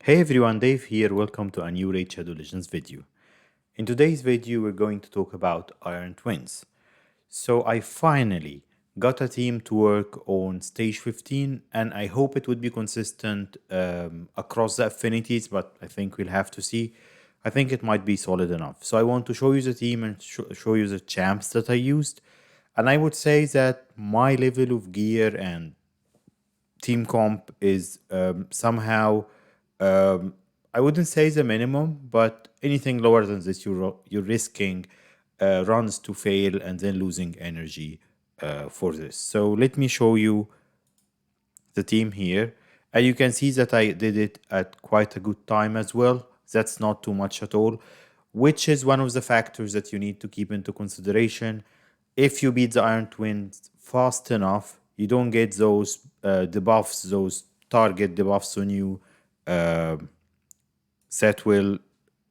Hey everyone, Dave here. Welcome to a new Raid Shadow Legends video. In today's video, we're going to talk about Iron Twins. So I finally got a team to work on stage 15, and I hope it would be consistent across the affinities, but I think we'll have to see. I think it might be solid enough. So I want to show you the team and show you the champs that I used. And I would say that my level of gear and team comp is somehow I wouldn't say the minimum, but anything lower than this, you're risking runs to fail and then losing energy for this. So let me show you the team here, and you can see that I did it at quite a good time as well. That's not too much at all, which is one of the factors that you need to keep into consideration. If you beat the Iron Twins fast enough, you don't get those debuffs, those target debuffs on you that will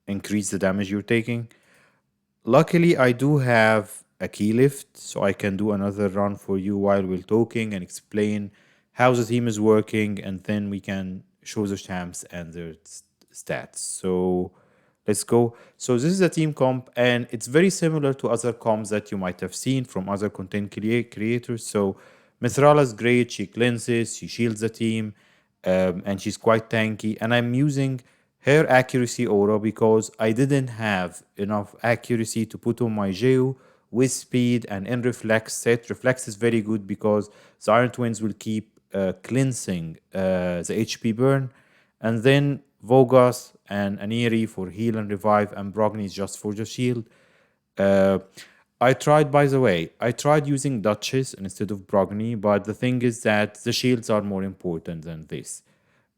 increase the damage you're taking. Luckily, I do have a key lift, so I can do another run for you while we're talking and explain how the team is working, and then we can show the champs and their stats. So let's go. So this is a team comp, and it's very similar to other comps that you might have seen from other content creators. So Mithrala's great, she cleanses, she shields the team, and she's quite tanky. And I'm using her accuracy aura because I didn't have enough accuracy to put on my Geo with speed and in reflex set. Reflex is very good because the Iron Twins will keep cleansing the HP burn, and then Vogas and Aniri for heal and revive, and Brogni is just for the shield. I tried, by the way, I tried using Duchess instead of Brogni, but the thing is that the shields are more important than this.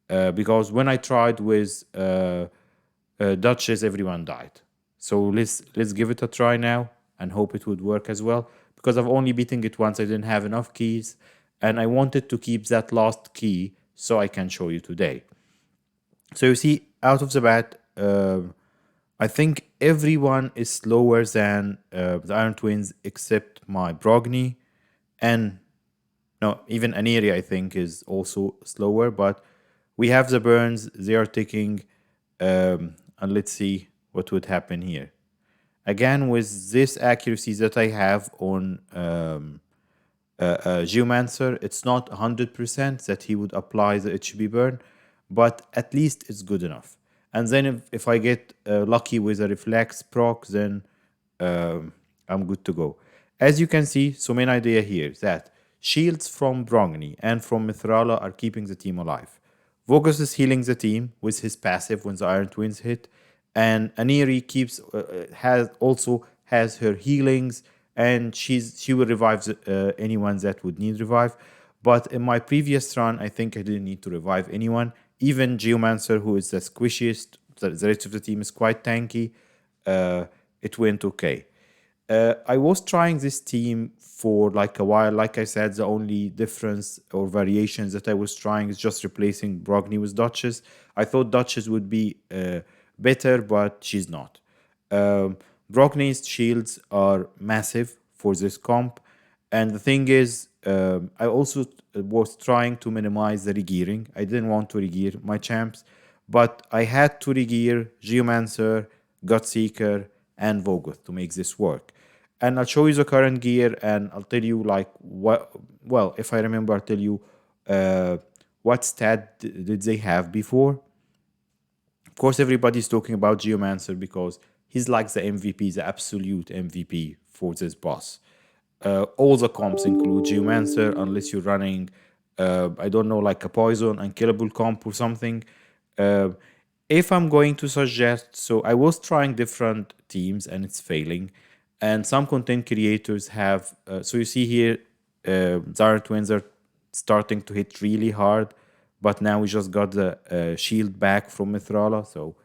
Because when I tried with Duchess, everyone died. So let's give it a try now and hope it would work as well. Because I've only beaten it once, I didn't have enough keys, and I wanted to keep that last key so I can show you today. So you see, out of the bat, I think everyone is slower than the Iron Twins except my Brogni, and no, even Aniri I think is also slower, but we have the burns, they are taking, and let's see what would happen here. Again, with this accuracy that I have on Geomancer, it's not 100% that he would apply the HP burn, but at least it's good enough. And then if I get lucky with a reflex proc, then I'm good to go. As you can see, so main idea here is that shields from Brogni and from Mithrala are keeping the team alive. Vogus is healing the team with his passive when the Iron Twins hit, and Aniri keeps has her healings, and she will revive anyone that would need revive. But in my previous run, I think I didn't need to revive anyone. Even Geomancer, who is the squishiest, the rest of the team is quite tanky. It went okay. I was trying this team for like a while. Like I said, the only difference or variations that I was trying is just replacing Brogni with Duchess. I thought Duchess would be better, but she's not. Brogni's shields are massive for this comp. And the thing is, I also was trying to minimize the regearing. I didn't want to regear my champs, but I had to regear Geomancer, Godseeker, and Vogoth to make this work. And I'll show you the current gear, and I'll tell you like what. Well, if I remember, I'll tell you what stat did they have before. Of course, everybody's talking about Geomancer because he's like the MVP, the absolute MVP for this boss. All the comps include Geomancer unless you're running, I don't know, like a poison, unkillable comp or something. If I'm going to suggest, so I was trying different teams and it's failing. And some content creators have, so you see here, Zara Twins are starting to hit really hard, but now we just got the shield back from Mithrala, so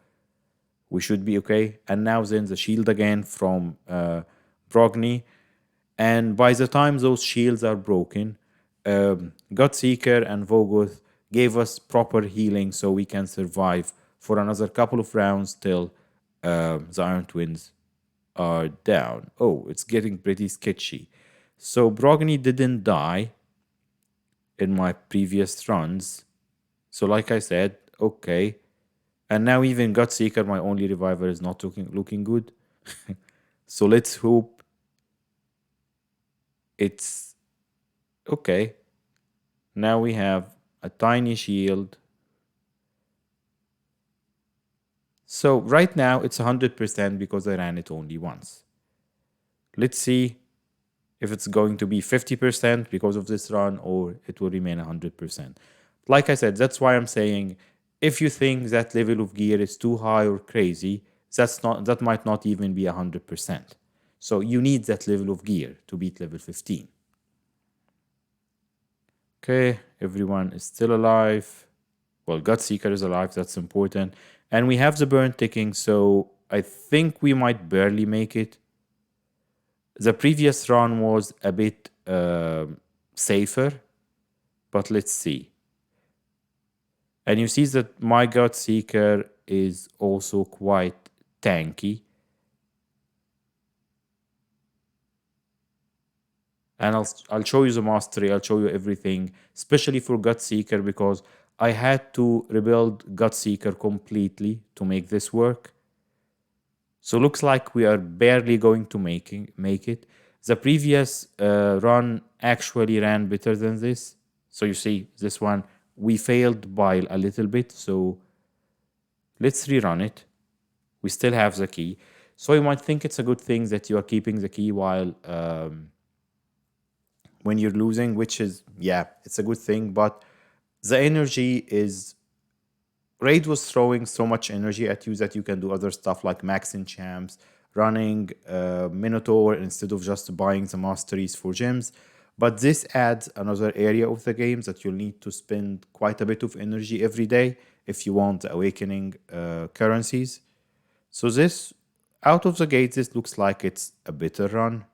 we should be okay. And now then the shield again from Brogni. And by the time those shields are broken, Godseeker and Vogoth gave us proper healing so we can survive for another couple of rounds till the Iron Twins are down. Oh, it's getting pretty sketchy. So Brogni didn't die in my previous runs. So like I said, okay, And now even Godseeker, my only reviver, is not looking good. So let's hope it's okay. Now we have a tiny shield. So right now it's 100% because I ran it only once. Let's see if it's going to be 50% because of this run or it will remain 100%. Like I said, that's why I'm saying if you think that level of gear is too high or crazy, that might not even be 100%. So you need that level of gear to beat level 15. Okay, everyone is still alive. Well, Godseeker is alive, that's important. And we have the burn ticking, so I think we might barely make it. The previous run was a bit safer, but let's see. And you see that my Godseeker is also quite tanky. And I'll show you the mastery, I'll show you everything, especially for Godseeker, because I had to rebuild Godseeker completely to make this work. So looks like we are barely going to make it. The previous run actually ran better than this. So you see, this one, we failed by a little bit. So let's rerun it. We still have the key. So you might think it's a good thing that you are keeping the key while when you're losing, which is, yeah, it's a good thing. But the energy is Raid was throwing so much energy at you that you can do other stuff like maxing champs, running Minotaur instead of just buying the masteries for gems. But this adds another area of the game that you'll need to spend quite a bit of energy every day if you want the awakening currencies. So this, out of the gate, this looks like it's a better run.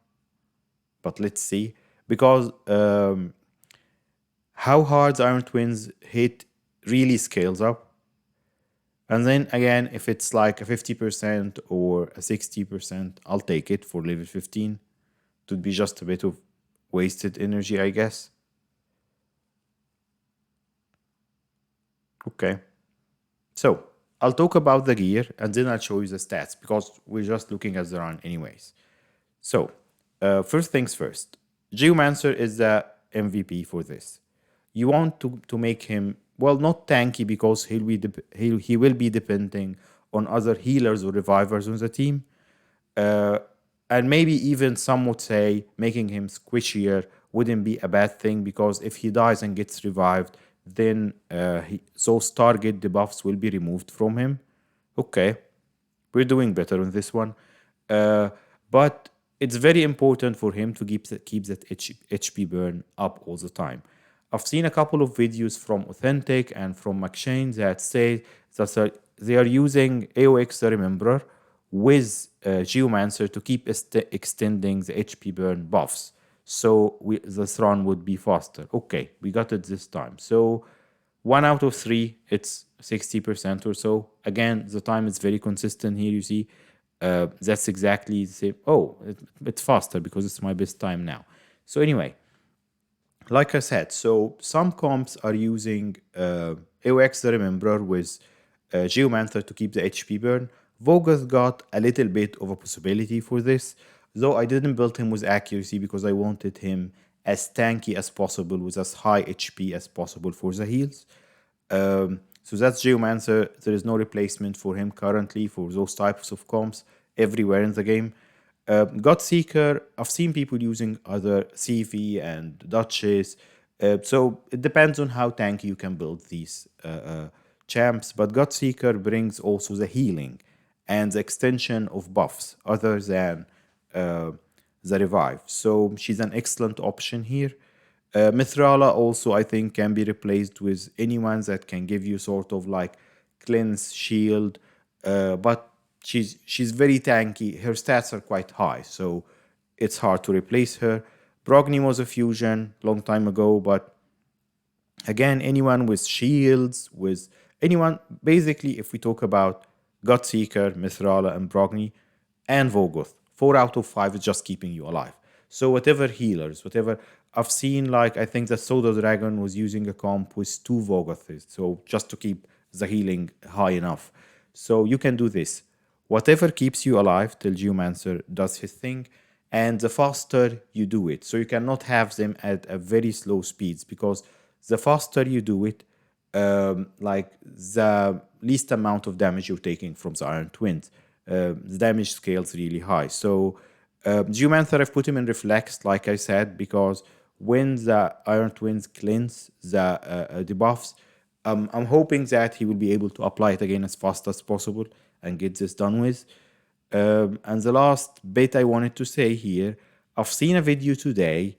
But let's see. Because how hard the Iron Twins hit really scales up. And then again, if it's like a 50% or a 60%, I'll take it for level 15. It would be just a bit of wasted energy, I guess. Okay. So I'll talk about the gear and then I'll show you the stats because we're just looking at the run anyways. So first things first, Geomancer is the MVP for this. You want to make him, well, not tanky because he will be depending on other healers or revivers on the team. And maybe even some would say making him squishier wouldn't be a bad thing because if he dies and gets revived, then those target debuffs will be removed from him. Okay, we're doing better on this one. But it's very important for him to keep that HP burn up all the time. I've seen a couple of videos from Authentic and from McShane that say that they are using AOX the Rememberer with Geomancer to keep extending the HP burn buffs. So this run would be faster. Okay, we got it this time. So 1 out of 3, it's 60% or so. Again, the time is very consistent here, you see. That's exactly the same. Oh, it's faster because it's my best time now. So anyway, like I said, so some comps are using AOX the Rememberer with Geomancer to keep the HP burn. Vogoth got a little bit of a possibility for this, though I didn't build him with accuracy because I wanted him as tanky as possible with as high HP as possible for the heals. So that's Geomancer. There is no replacement for him currently for those types of comps everywhere in the game. Godseeker, I've seen people using other CV and Duchess. So it depends on how tanky you can build these champs. But Godseeker brings also the healing and the extension of buffs other than the revive. So she's an excellent option here. Mithrala also, I think, can be replaced with anyone that can give you sort of like cleanse, shield, but she's very tanky. Her stats are quite high, so it's hard to replace her. Brogni was a fusion long time ago, but again, anyone with shields, with anyone, basically, if we talk about Godseeker, Mithrala, and Brogni, and Vogoth, 4 out of 5 is just keeping you alive. So whatever healers, whatever I've seen, like I think that Soda Dragon was using a comp with 2 Vogoths, so just to keep the healing high enough. So you can do this. Whatever keeps you alive till Geomancer does his thing, and the faster you do it. So you cannot have them at a very slow speeds, because the faster you do it, like the least amount of damage you're taking from the Iron Twins. The damage scales really high. So Geomancer, I've put him in Reflex, like I said, because when the Iron Twins cleanse the debuffs, I'm hoping that he will be able to apply it again as fast as possible and get this done with. And the last bit I wanted to say here, I've seen a video today,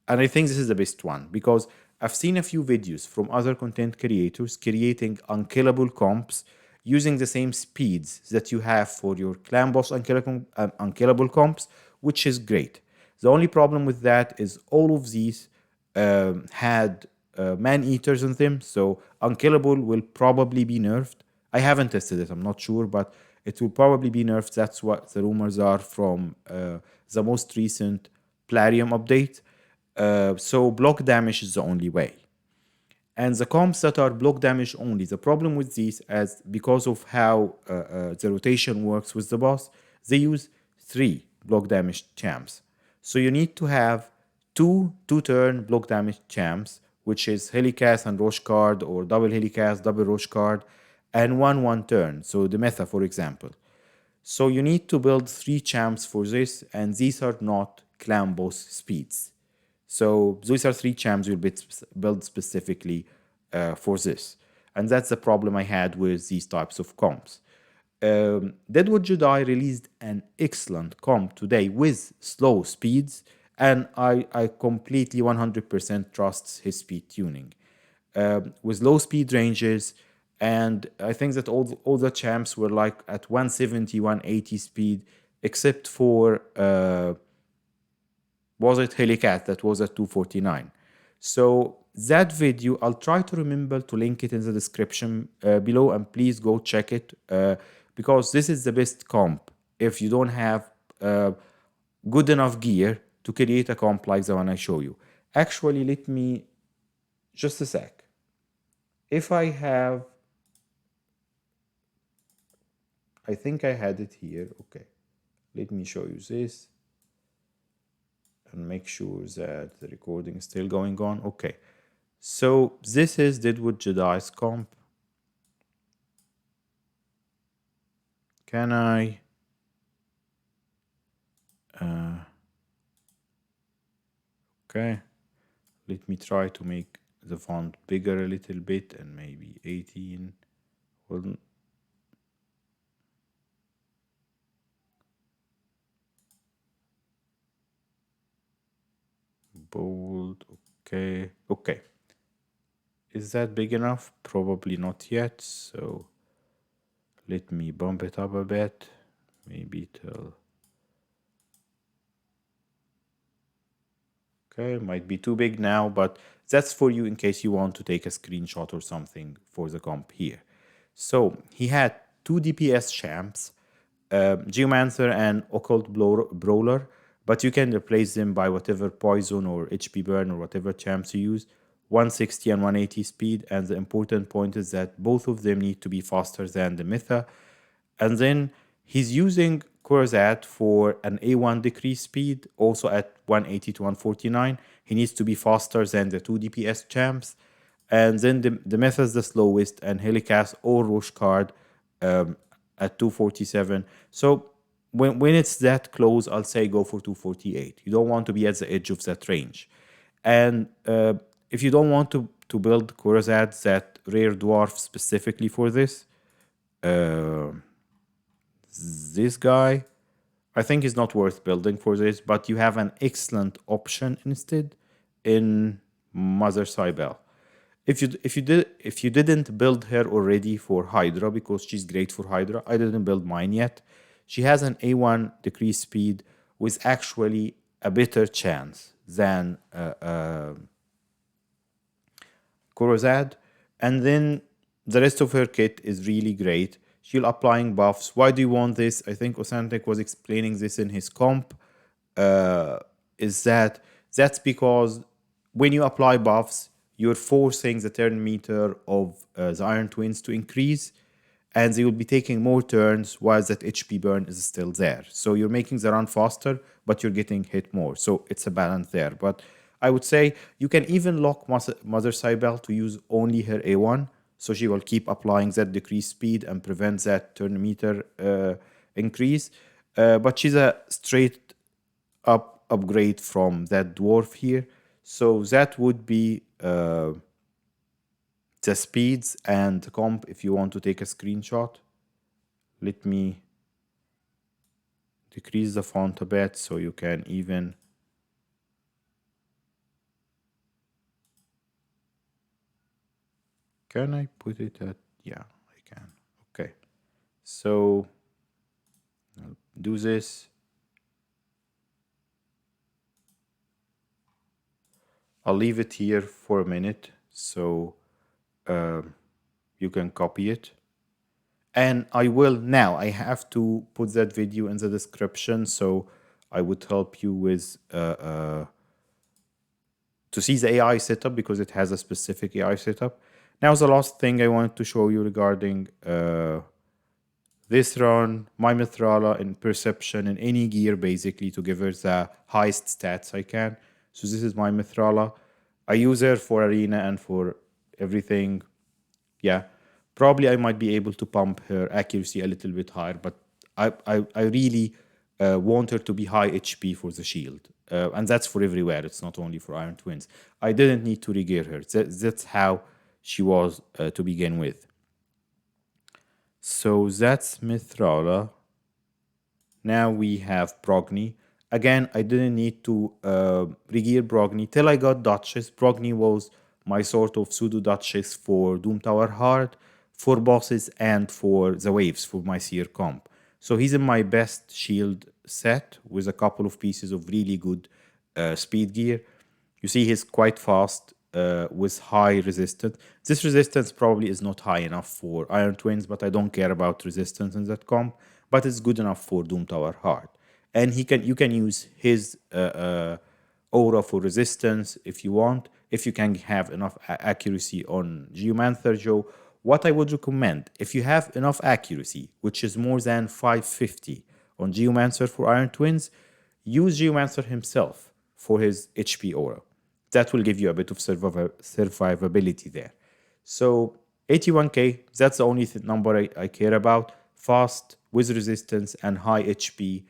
and I think this is the best one, because I've seen a few videos from other content creators creating unkillable comps using the same speeds that you have for your clan boss unkillable comps, which is great. The only problem with that is all of these had man eaters in them, so unkillable will probably be nerfed. I haven't tested it, I'm not sure, but it will probably be nerfed. That's what the rumors are from the most recent Plarium update. So block damage is the only way. And the comps that are block damage only, the problem with these, as because of how the rotation works with the boss, they use 3 block damage champs. So you need to have two turn block damage champs, which is Helicath and Roshcard, or double Helicath, double Roshcard, and one turn. So Demytha, for example. So you need to build 3 champs for this, and these are not clan boss speeds. So these are 3 champs you'll build specifically for this. And that's the problem I had with these types of comps. DeadWoodJedi released an excellent comp today with slow speeds, and I completely 100% trust his speed tuning. With low speed ranges, and I think that all the champs were like at 170, 180 speed, except for was it Helicath that was at 249. So that video, I'll try to remember to link it in the description below, and please go check it, because this is the best comp if you don't have good enough gear to create a comp like the one I show you. Actually, let me, just a sec. If I have, I think I had it here. Okay, let me show you this and make sure that the recording is still going on. Okay, so this is DeadWoodJedi's comp. Can I okay, let me try to make the font bigger a little bit, and maybe 18 will. Bold. Okay, is that big enough? Probably not yet, so let me bump it up a bit, maybe till, okay, might be too big now, but that's for you in case you want to take a screenshot or something for the comp here. So he had 2 DPS champs, Geomancer and Occult Brawler, but you can replace them by whatever poison or HP burn or whatever champs you use, 160 and 180 speed, and the important point is that both of them need to be faster than Demytha. And then he's using Kurazad for an A1 decrease speed, also at 180 to 149. He needs to be faster than the 2 DPS champs. And then Demytha is the slowest, and Helicath or Roshcard at 247. So when it's that close, I'll say go for 248. You don't want to be at the edge of that range. And if you don't want to build Kurazad, that rare dwarf specifically for this, this guy, I think is not worth building for this, but you have an excellent option instead in Mother Cybele. If you didn't build her already for Hydra, because she's great for Hydra, I didn't build mine yet. She has an A1 decrease speed with actually a better chance than Kurazad, and then the rest of her kit is really great. She'll applying buffs. Why do you want this? I think Authentic was explaining this in his comp. Is that's because when you apply buffs, you're forcing the turn meter of the Iron Twins to increase, and they will be taking more turns while that HP burn is still there. So you're making the run faster, but you're getting hit more. So it's a balance there. But I would say you can even lock Mother Cybele to use only her A1, so she will keep applying that decreased speed and prevent that turn meter increase. But she's a straight up upgrade from that dwarf here. So that would be the speeds and comp if you want to take a screenshot. Let me decrease the font a bit so you can even can I put it at yeah I can. Okay, so I'll do this. I'll leave it here for a minute so you can copy it. And I will now, I have to put that video in the description, so I would help you with to see the AI setup because it has a specific AI setup. Now the last thing I wanted to show you regarding this run, my Mithrala in perception in any gear basically to give her the highest stats I can. So this is my Mithrala. I use her for arena and for everything. Yeah, probably I might be able to pump her accuracy a little bit higher, but I really want her to be high HP for the shield. And that's for everywhere. It's not only for Iron Twins. I didn't need to regear her. That's how she was to begin with. So that's Mithrala. Now we have Brogni. Again, I didn't need to regear Brogni till I got Duchess. Brogni was my sort of pseudo Duchess for Doom Tower Hard, for bosses, and for the waves for my Seer comp. So he's in my best shield set with a couple of pieces of really good speed gear. You see he's quite fast with high resistance. This resistance probably is not high enough for Iron Twins, but I don't care about resistance in that comp. But it's good enough for Doom Tower Hard. And you can use his aura for resistance if you want, if you can have enough accuracy on Geomancer Joe. What I would recommend, if you have enough accuracy, which is more than 550 on Geomancer for Iron Twins, use Geomancer himself for his HP aura. That will give you a bit of survivability there. So 81k, that's the only number I care about. Fast, with resistance, and high HP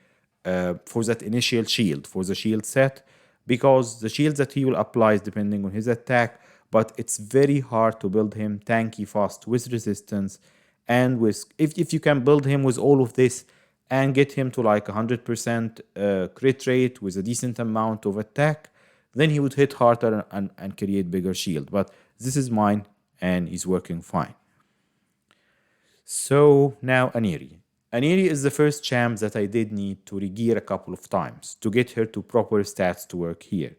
for that initial shield, for the shield set, because the shield that he will apply is depending on his attack, but it's very hard to build him tanky fast with resistance, and with if you can build him with all of this and get him to like 100% crit rate with a decent amount of attack, then he would hit harder and create bigger shield. But this is mine and he's working fine. So now Aniri. Aniri is the first champ that I did need to regear a couple of times to get her to proper stats to work here.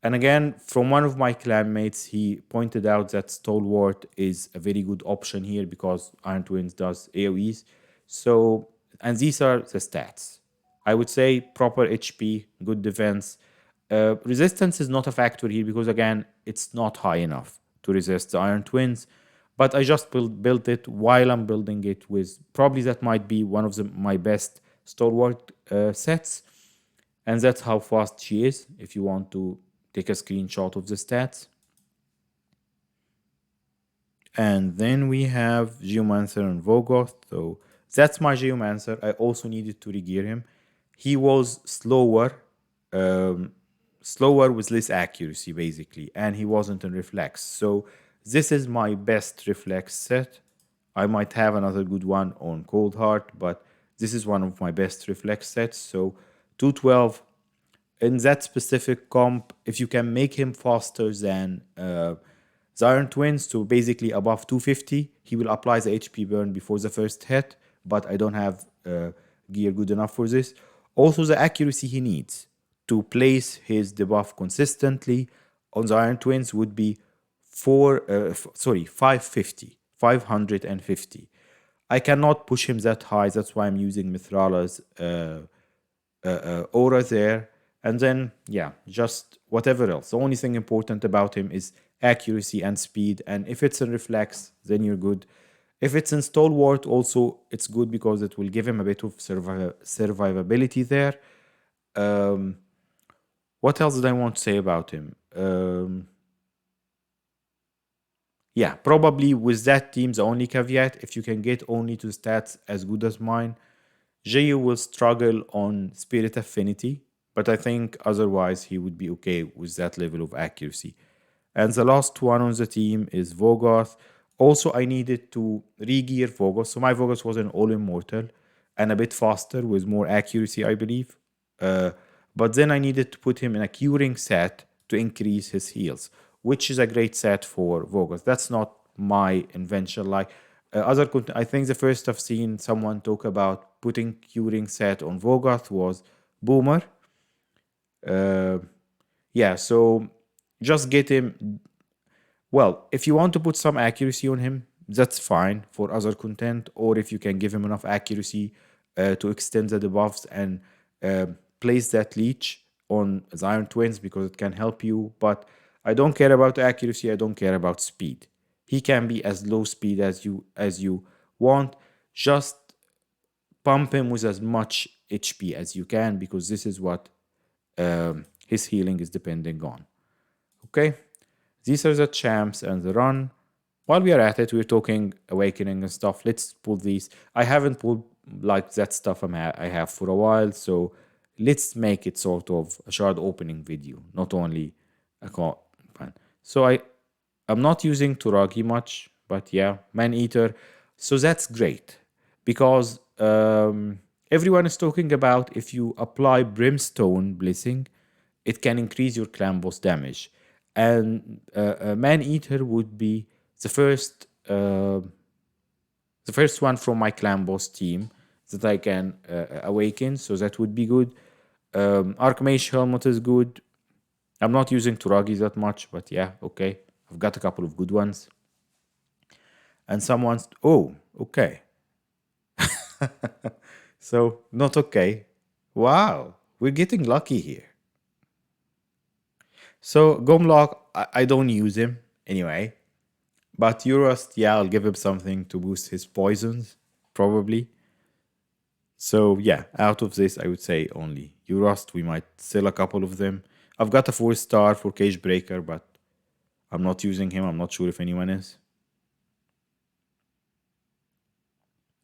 And again, from one of my clanmates, he pointed out that Stalwart is a very good option here because Iron Twins does AoEs. So, and these are the stats. I would say proper HP, good defense. Resistance is not a factor here because again, it's not high enough to resist the Iron Twins. But I just built it while I'm building it with, probably that might be one of my best Stalwart sets. And that's how fast she is, if you want to take a screenshot of the stats. And then we have Geomancer and Vogoth. So that's my Geomancer. I also needed to regear him. He was slower, slower with less accuracy, basically. And he wasn't in Reflex. So this is my best Reflex set. I might have another good one on Cold Heart, but this is one of my best Reflex sets. So 212. In that specific comp, if you can make him faster than the Iron Twins to basically above 250, he will apply the HP burn before the first hit, but I don't have gear good enough for this. Also, the accuracy he needs to place his debuff consistently on the Iron Twins would be 550. I cannot push him that high, that's why I'm using Mithrala's aura there. And then, yeah, just whatever else. The only thing important about him is accuracy and speed. And if it's in reflex, then you're good. If it's in stalwart, also it's good because it will give him a bit of survivability there. Um, what else did I want to say about him? Yeah, probably with that team, the only caveat, if you can get only to stats as good as mine, Jayu will struggle on Spirit Affinity, but I think otherwise he would be okay with that level of accuracy. And the last one on the team is Vogoth. Also, I needed to re-gear Vogoth. So my Vogoth was an all-immortal and a bit faster with more accuracy, I believe. Uh, but then I needed to put him in a curing set to increase his heals, which is a great set for Vogoth. That's not my invention. Like I think the first I've seen someone talk about putting curing set on Vogoth was Boomer. Uh, yeah, so just get him. Well, if you want to put some accuracy on him, that's fine for other content, or if you can give him enough accuracy to extend the debuffs and uh, place that leech on the Iron Twins because it can help you. But I don't care about accuracy. I don't care about speed. He can be as low speed as you want. Just pump him with as much HP as you can because this is what his healing is depending on. Okay, these are the champs and the run. While we are at it, we're talking awakening and stuff. Let's pull these. I haven't pulled like that stuff I have for a while, so let's make it sort of a shard opening video, not only a con. So I'm not using Turagi much, but yeah, Man Eater. So that's great because everyone is talking about if you apply Brimstone Blessing, it can increase your clan boss damage. And Man Eater would be the first the first one from my clan boss team that I can awaken, so that would be good. Archmage Helmet is good. I'm not using Turagi that much, but yeah, okay. I've got a couple of good ones. And someone's, oh, okay. So, not okay. Wow, we're getting lucky here. So, Gomlock, I don't use him anyway. But Eurust, yeah, I'll give him something to boost his poisons, probably. So, yeah, out of this, I would say only Eurust. We might sell a couple of them. I've got a 4-star for Cage Breaker, but I'm not using him. I'm not sure if anyone is.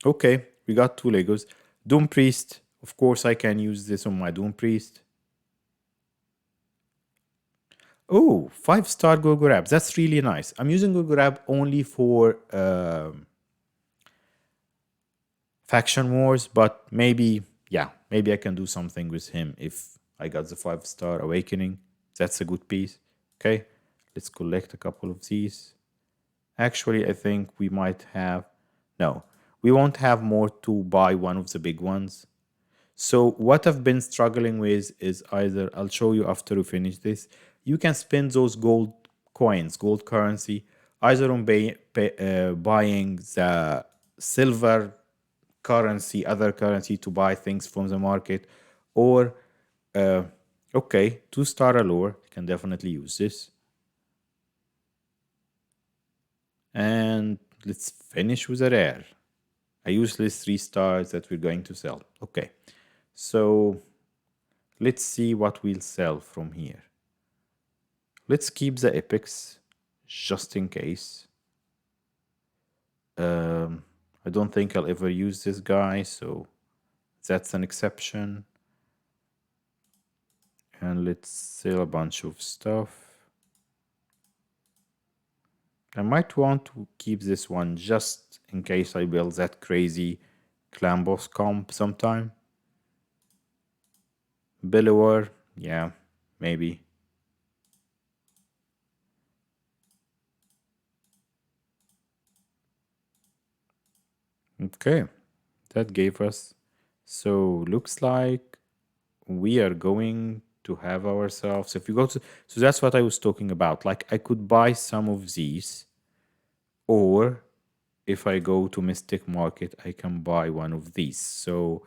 Okay, we got 2 Legos. Doom Priest. Of course, I can use this on my Doom Priest. Oh, 5-star Gogorab. That's really nice. I'm using Gogorab only for faction wars, but maybe, yeah, maybe I can do something with him if I got the 5-star awakening. That's a good piece. Okay, let's collect a couple of these. Actually, I think we might have, no, we won't have more to buy one of the big ones. So what I've been struggling with is either, I'll show you after we finish this, you can spend those gold coins, gold currency, either on buying the silver currency, other currency to buy things from the market, or, okay, 2-star allure, you can definitely use this. And let's finish with a rare. A useless 3 stars that we're going to sell. Okay, so let's see what we'll sell from here. Let's keep the epics just in case. I don't think I'll ever use this guy, so that's an exception. And let's sell a bunch of stuff. I might want to keep this one just in case I build that crazy clan boss comp sometime. Bellower, yeah, maybe. Okay, that gave us. So looks like we are going to have ourselves. If you go to, so that's what I was talking about. Like I could buy some of these, or if I go to Mystic Market, I can buy one of these. So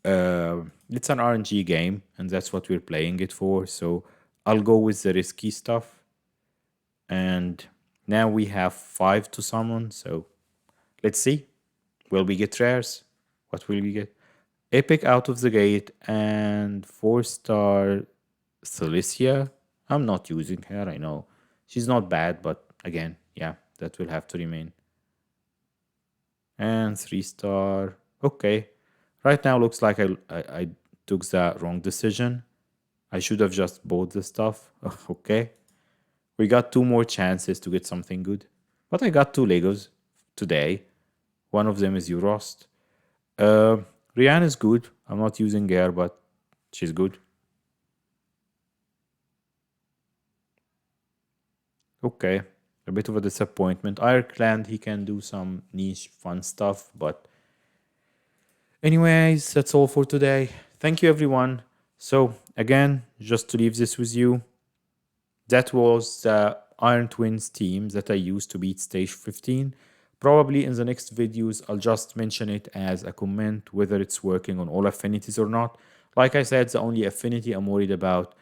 it's an RNG game, and that's what we're playing it for. So I'll go with the risky stuff. And now we have 5 to summon, so let's see. Will we get rares? What will we get? Epic out of the gate and 4-star Celicia. I'm not using her, I know. She's not bad, but again, yeah, that will have to remain. And 3-star. Okay. Right now looks like I took the wrong decision. I should have just bought the stuff. Okay. We got 2 more chances to get something good. But I got 2 Legos today. One of them is Eurost. Rihanna is good. I'm not using her, but she's good. Okay. A bit of a disappointment. Ireland, he can do some niche fun stuff, but anyways, that's all for today. Thank you, everyone. So, again, just to leave this with you, that was the Iron Twins team that I used to beat stage 15. Probably in the next videos, I'll just mention it as a comment whether it's working on all affinities or not. Like I said, the only affinity I'm worried about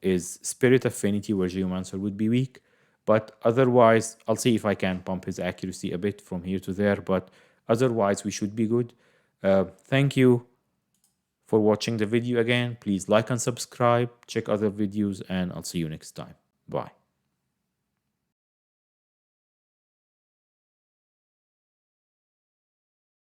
is Spirit Affinity, where Geomancer would be weak. But otherwise, I'll see if I can pump his accuracy a bit from here to there. But otherwise, we should be good. Thank you for watching the video again. Please like and subscribe, check other videos, and I'll see you next time. Bye.